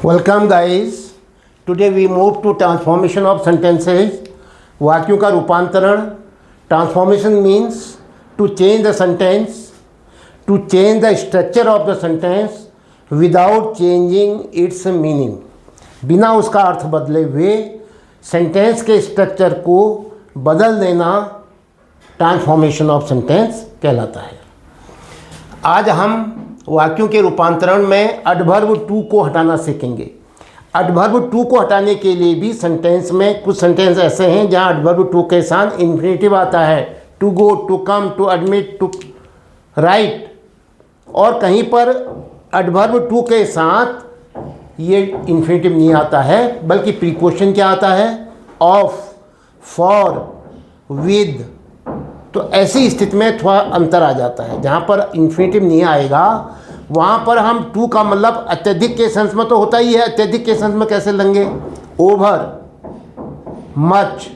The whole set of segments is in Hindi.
Welcome guys. Today we move to transformation of sentences. वाक्यों का रूपांतरण। Transformation means to change the sentence, to change the structure of the sentence without changing its meaning. बिना उसका अर्थ बदले हुए सेंटेंस के स्ट्रक्चर को बदल देना ट्रांसफॉर्मेशन ऑफ सेंटेंस कहलाता है। आज हम वाक्यों के रूपांतरण में एडवर्ब टू को हटाना सीखेंगे। एडवर्ब टू को हटाने के लिए भी सेंटेंस में कुछ सेंटेंस ऐसे हैं जहां एडवर्ब टू के साथ इन्फिनेटिव आता है, to go, to come, to admit, to write, और कहीं पर एडवर्ब टू के साथ ये इन्फिनेटिव नहीं आता है, बल्कि प्रीपोजिशन क्या आता है, ऑफ, फॉर, विद। तो ऐसी स्थिति में थोड़ा अंतर आ जाता है। जहाँ पर इन्फिनेटिव नहीं आएगा वहाँ पर हम टू का मतलब अत्यधिक के सेंस में तो होता ही है। अत्यधिक के सेंस में कैसे लेंगे? Over, much,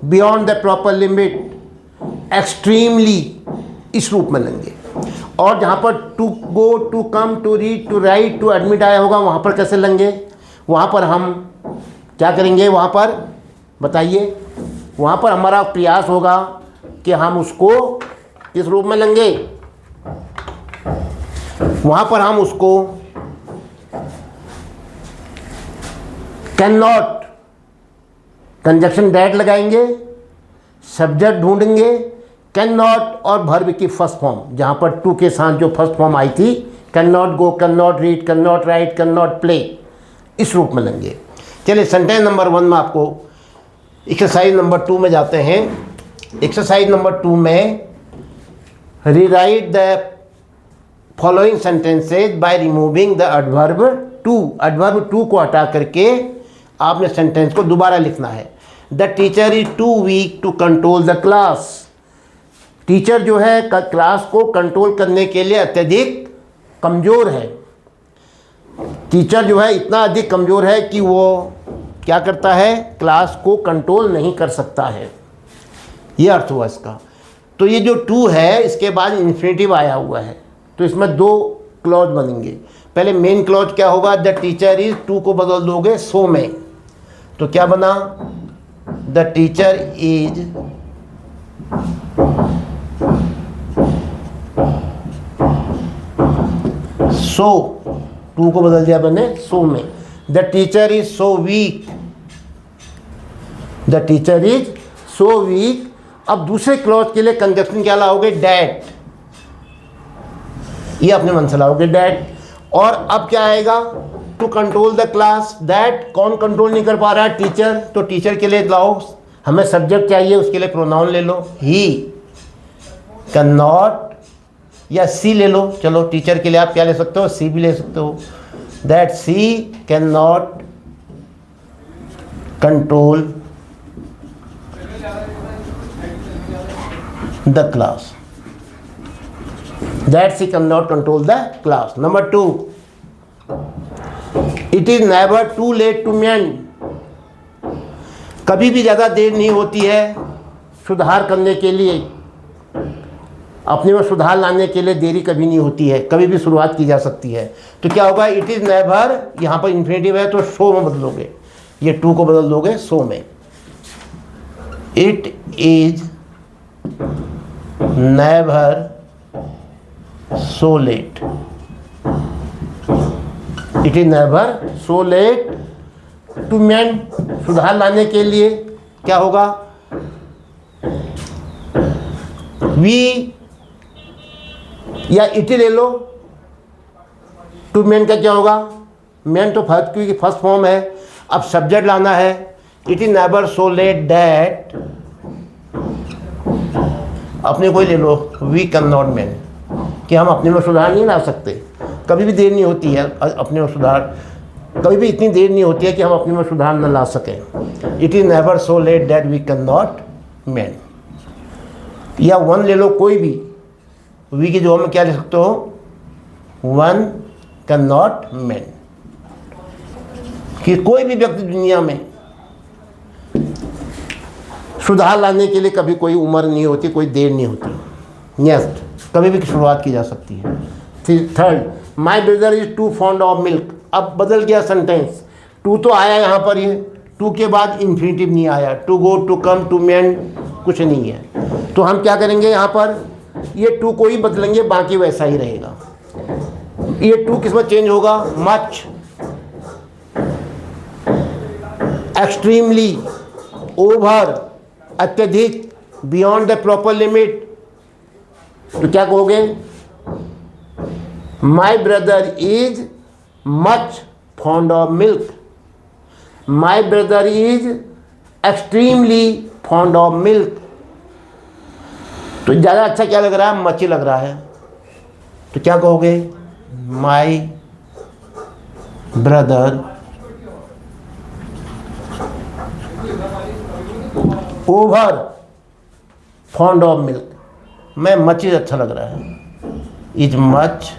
beyond the proper limit, extremely, इस रूप में लेंगे। और जहाँ पर to go, to come, to read, to write, to admit आया होगा वहाँ पर कैसे लेंगे? वहाँ पर हम क्या करेंगे? वहाँ पर बताइए। वहाँ पर हमारा प्रयास होगा कि हम उसको किस रूप में लेंगे? वहाँ पर हम उसको कैन नॉट, कंजक्शन दैट लगाएंगे, सब्जेक्ट ढूंढेंगे, कैन नॉट और वर्ब की फर्स्ट फॉर्म, जहाँ पर टू के साथ जो फर्स्ट फॉर्म आई थी, can not go, can not read, can not right, can not play, इस रूप में लेंगे। चलिए सेंटेंस नंबर 1 में आपको एक्सरसाइज नंबर 2 में जाते हैं। एक्सरसाइज नंबर 2 में rewrite the following sentences by removing the adverb too. Adverb too को हटा करके आपने सेंटेंस को दोबारा लिखना है। The teacher is too weak to control the class. Teacher जो है क्लास को कंट्रोल करने के लिए अत्यधिक कमज़ोर है। टीचर जो है इतना अधिक कमज़ोर है कि वो क्या करता है? क्लास को कंट्रोल नहीं कर सकता है। ये अर्थ हुआ इसका। तो ये जो टू है इसके बाद इन्फिनेटिव आया हुआ है, तो इसमें 2 क्लॉज बनेंगे। पहले मेन क्लॉज क्या होगा? द टीचर इज, टू को बदल दोगे सो में, तो क्या बना? The teacher is so, too को बदल दिया मैंने सो में। The teacher is so weak, the teacher is so weak. अब दूसरे क्लॉज के लिए कंजक्शन क्या लाओगे? डैट, ये अपने मन से लाओगे डैट। और अब क्या आएगा? To control the class, that कौन कंट्रोल नहीं कर पा रहा है? टीचर। तो टीचर के लिए लाओ, हमें सब्जेक्ट चाहिए, उसके लिए प्रोनाउन ले लो, ही, कैन नॉट या सी ले लो। चलो टीचर के लिए आप क्या ले सकते हो? सी भी ले सकते हो। That she can not control the class, that she cannot control the class. Number 2, it is never too late to mend. कभी भी ज़्यादा देर नहीं होती है सुधार करने के लिए, अपने में सुधार लाने के लिए देरी कभी नहीं होती है, कभी भी शुरुआत की जा सकती है। तो क्या होगा? इट इज़ नेवर, यहाँ पर इन्फिनेटिव है तो सो में बदलोगे, ये टू को बदल दोगे सो में। It is never so late, it is never so late to mend, सुधार लाने के लिए क्या होगा? वी या इट ले लो। टू मेंड का क्या होगा? मेंड तो फर्स्ट फॉर्म है। अब सब्जेक्ट लाना है, it is never so late that, अपने को ही ले लो, वी कैन नॉट मेंड, कि हम अपने में सुधार नहीं ला सकते। कभी भी देर नहीं होती है अपने में सुधार, कभी भी इतनी देर नहीं होती है कि हम अपने में सुधार न ला सकें। It is never so late that we can not mend. या वन ले लो, कोई भी, वी की जो में क्या ले सकते हो? वन कैन नॉट मेंड, कि कोई भी व्यक्ति दुनिया में सुधार लाने के लिए कभी कोई उम्र नहीं होती, कोई देर नहीं होती। नेक्स्ट, कभी भी शुरुआत की जा सकती है। Third, my brother is too fond of milk. अब बदल गया सेंटेंस, टू तो आया यहाँ पर, ये टू के बाद इन्फिनेटिव नहीं आया, to go, to come, to mend कुछ नहीं है। तो हम क्या करेंगे यहाँ पर, ये टू को ही बदलेंगे, बाकी वैसा ही रहेगा। ये टू किस में चेंज होगा, मच, एक्सट्रीमली, ओवर, अत्यधिक, बियॉन्ड द प्रॉपर लिमिट। तो क्या कहोगे, my brother is much fond of milk, my brother is extremely fond of milk. तो ज़्यादा अच्छा क्या लग रहा है, मच ही लग रहा है। तो क्या कहोगे, my brother over fond of milk, मैं मच ही अच्छा लग रहा है, is much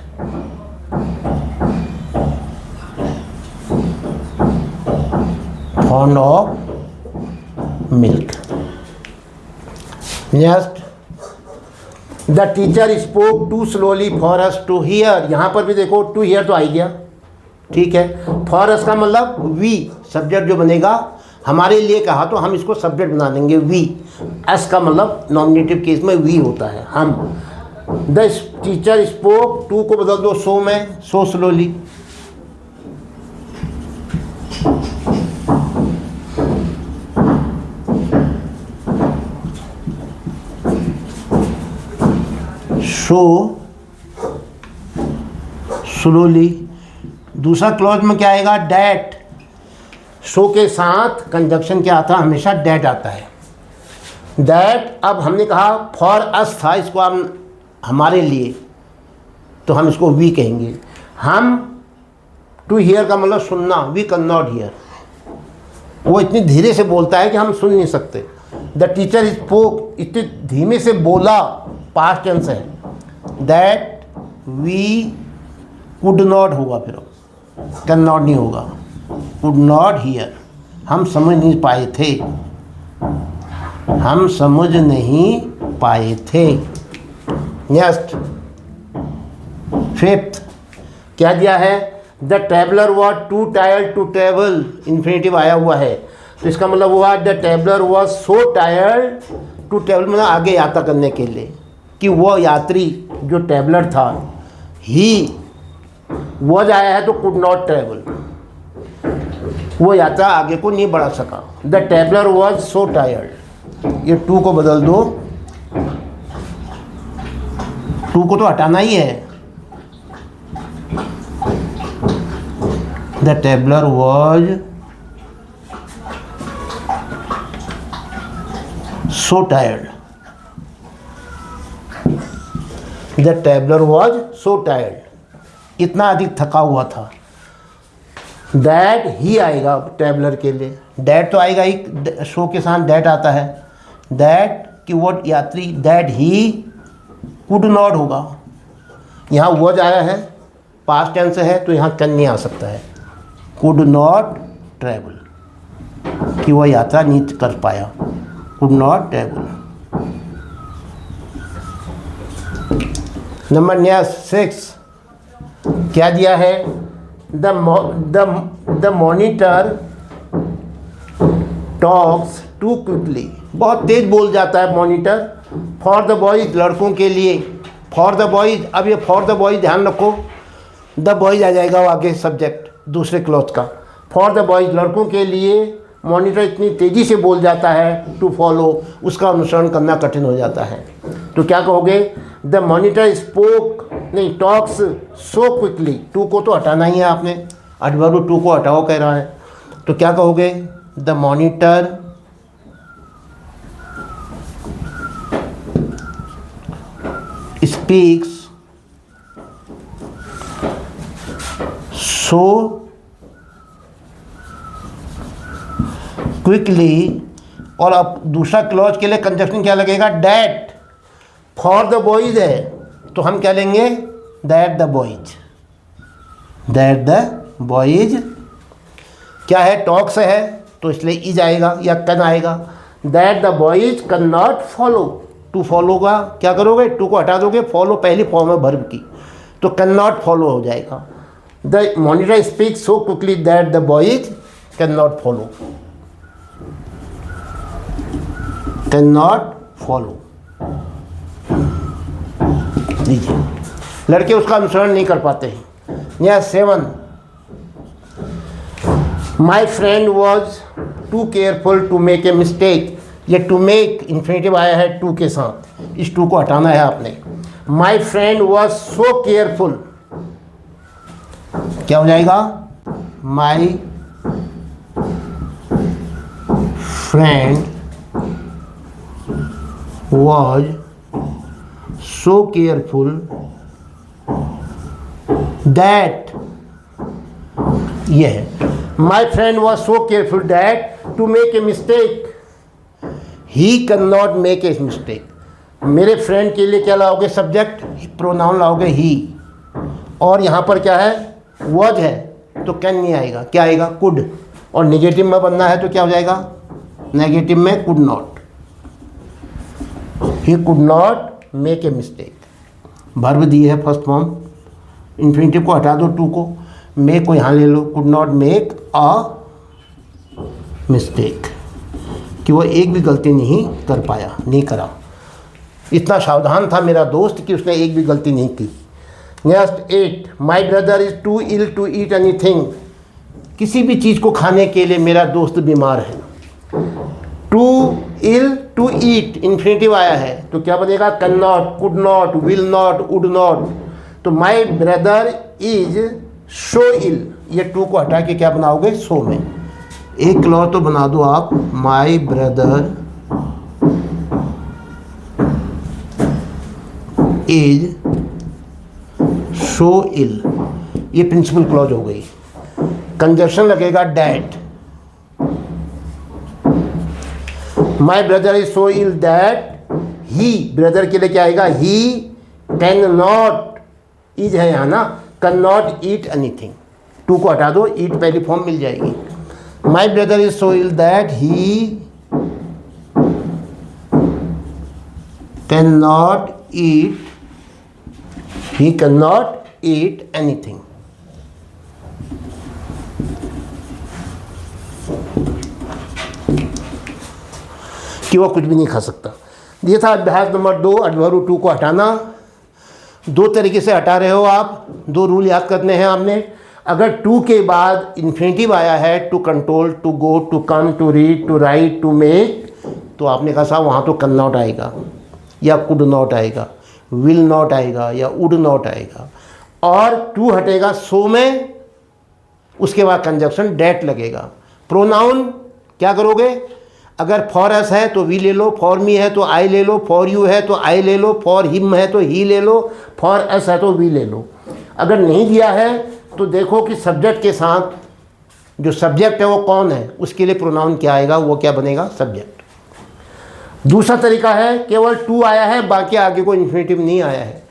fond of milk. Next, the teacher spoke too slowly for us to hear. यहाँ पर भी देखो टू हियर तो आ ही गया, ठीक है। फॉर अस का मतलब वी, सब्जेक्ट जो बनेगा, हमारे लिए कहा तो हम इसको सब्जेक्ट बना देंगे वी। एस का मतलब नॉमिनेटिव केस में वी होता है, हम। द टीचर स्पोक, टू को बदल दो सो में, सो स्लोली। So slowly. दूसरा क्लॉज में क्या आएगा, डैट। सो के साथ कंजक्शन क्या आता है, हमेशा डैट आता है। डैट, अब हमने कहा फॉर अस था, इसको हम हमारे लिए, तो हम इसको वी कहेंगे। हम टू हियर का मतलब सुनना, वी कैन नॉट हियर। वो इतनी धीरे से बोलता है कि हम सुन नहीं सकते। द टीचर स्पोक, इतने धीमे से बोला, पास्ट टेंस है। दैट वी कुड नॉट होगा, फिर कैन नॉट नहीं होगा, कुड नॉट हियर, हम समझ नहीं पाए थे, हम समझ नहीं पाए थे। नेक्स्ट, फिफ्थ, क्या दिया है, the traveller was too tired to travel, infinitive आया हुआ है, तो इसका मतलब हुआ the traveller was so tired to travel, मतलब आगे यात्रा करने के लिए, कि वो यात्री जो ट्रैवलर था, ही वॉज आया है तो कुड नॉट ट्रैवल, वो यात्रा आगे को नहीं बढ़ा सका। The traveller was so tired, ये टू को बदल दो, टू को तो हटाना ही है। The traveller was so tired, the traveller was so tired, कितना अधिक थका हुआ था। दैट ही आएगा ट्रैवलर के लिए, डैट तो आएगा ही, शो के साथ डैट आता है। दैट कि वो यात्री, दैट ही कुड नॉट होगा, यहाँ वॉज आया है, पास्ट टेंस है, तो यहाँ कैन नहीं आ सकता है। कुड नॉट ट्रैवल, कि वह यात्रा नहीं कर पाया, कुड नॉट ट्रैवल। नंबर 6, क्या दिया है, the monitor talks too quickly, बहुत तेज बोल जाता है मॉनिटर। फॉर द बॉयज़, लड़कों के लिए, फॉर द बॉयज़। अब ये फॉर द बॉयज़ ध्यान रखो, द बॉयज़ आ जाएगा वो आगे सब्जेक्ट दूसरे क्लॉज का। फॉर द बॉयज़, लड़कों के लिए मॉनिटर इतनी तेज़ी से बोल जाता है, टू फॉलो, उसका अनुसरण करना कठिन हो जाता है। तो क्या कहोगे, द मॉनिटर स्पोक, नहीं टॉक्स सो क्विकली, टू को तो हटाना ही है आपने, अडबरू टू को हटाओ कह रहा है, तो क्या कहोगे, the monitor speaks so quickly. और अब दूसरा क्लॉज के लिए कंजक्शन क्या लगेगा, डैट। फॉर द बॉयज़ है तो हम क्या लेंगे, that the boys, that the boys. क्या है, टॉक्स है तो इसलिए इज आएगा या कैन आएगा। That the boys can not follow, to follow का क्या करोगे, टू को हटा दोगे, फॉलो पहली फॉर्म है वर्ब की, तो कैन नॉट फॉलो हो जाएगा। The monitor speak so quickly that the boys can not follow, can not follow. लीजिए, लड़के उसका अनुसरण नहीं कर पाते हैं। या 7, my friend was too careful to make a mistake. ये टू मेक इन्फिनेटिव आया है टू के साथ, इस टू को हटाना है आपने। My friend was so careful, क्या हो जाएगा? My friend was so careful that, ये है my friend was so careful that to make a mistake he can not make a mistake. मेरे फ्रेंड के लिए क्या लाओगे? सब्जेक्ट, प्रोनाउन लाओगे ही, और यहाँ पर क्या है? वॉज है, तो कैन नहीं आएगा, क्या आएगा? कुड। और नेगेटिव में बनना है तो क्या हो जाएगा? नेगेटिव में could not, he could not make a mistake. Verb दी है फर्स्ट फॉर्म, इन्फिनेटिव को हटा दो टू को, मेक को यहाँ ले लो, could not make a mistake, कि वो एक भी गलती नहीं कर पाया, नहीं करा। इतना सावधान था मेरा दोस्त कि उसने एक भी गलती नहीं की। Next 8, my brother is too ill to eat anything. किसी भी चीज़ को खाने के लिए मेरा दोस्त बीमार है। Too ill to eat infinitive आया है तो क्या बनेगा? Can not, could not, will not, would not. तो माई ब्रदर इज सो इल, ये टू को हटा के क्या बनाओगे? सो में। एक लॉ तो बना दो आप, माई ब्रदर इज सो इल, ये प्रिंसिपल क्लॉज हो गई। कंजक्शन लगेगा that, my brother is so ill that he, brother के लिए क्या आएगा? ही कैन नॉट, इज है यहाँ ना, can not eat anything. Too को हटा दो, ईट पहली फॉर्म मिल जाएगी। My brother is so ill that he can not eat, he cannot eat anything। कि वो कुछ भी नहीं खा सकता। ये था अभ्यास नंबर 2, एडवर्ब टू को हटाना। दो तरीके से हटा रहे हो आप, दो रूल याद करने हैं आपने। अगर टू के बाद इन्फिनेटिव आया है, to control, to go, to come, to read, to write, to make, तो आपने कहा साहब वहाँ तो कैन नॉट आएगा या कुड नॉट आएगा, विल नॉट आएगा या वुड नॉट आएगा। और टू हटेगा सो में, उसके बाद कंजक्शन डैट लगेगा। प्रोनाउन क्या करोगे? अगर फॉर अस है तो वी ले लो, फॉर मी है तो आई ले लो, फॉर यू है तो आई ले लो, फॉर हिम है तो ही ले लो, फॉर अस है तो वी ले लो। अगर नहीं दिया है तो देखो कि सब्जेक्ट के साथ जो सब्जेक्ट है वो कौन है, उसके लिए प्रोनाउन क्या आएगा, वो क्या बनेगा? सब्जेक्ट। दूसरा तरीका है केवल टू आया है, बाकी आगे कोई इन्फिनेटिव नहीं आया है,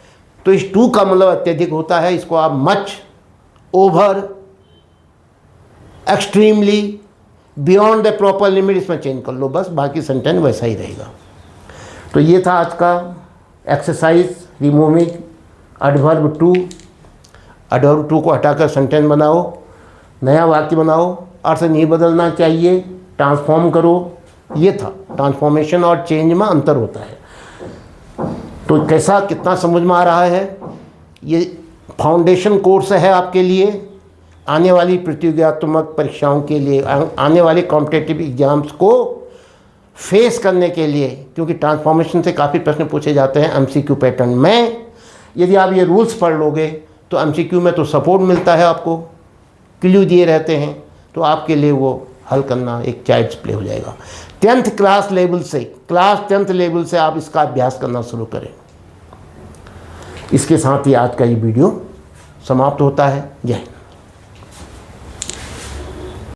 तो इस टू का मतलब अत्यधिक होता है। इसको आप much, over, extremely, beyond the proper limit इसमें चेंज कर लो, बस बाकी सेंटेंस वैसा ही रहेगा। तो ये था आज का exercise, removing adverb too. Adverb too को हटाकर सेंटेंस बनाओ, नया वाक्य बनाओ, अर्थ नहीं बदलना चाहिए, ट्रांसफॉर्म करो। ये था, ट्रांसफॉर्मेशन और चेंज में अंतर होता है। तो कैसा, कितना समझ में आ रहा है? ये फाउंडेशन कोर्स है आपके लिए, आने वाली प्रतियोगितात्मक परीक्षाओं के लिए, आने वाले कॉम्पिटिटिव एग्जाम्स को फेस करने के लिए, क्योंकि ट्रांसफॉर्मेशन से काफ़ी प्रश्न पूछे जाते हैं एमसीक्यू पैटर्न में। यदि आप ये रूल्स पढ़ लोगे तो एमसीक्यू में तो सपोर्ट मिलता है, आपको क्लू दिए रहते हैं, तो आपके लिए वो हल करना एक चाइल्ड्स प्ले हो जाएगा। 10th क्लास लेवल से, क्लास 10th लेवल से आप इसका अभ्यास करना शुरू करें। इसके साथ ही आज का ये वीडियो समाप्त होता है। जय हिंद।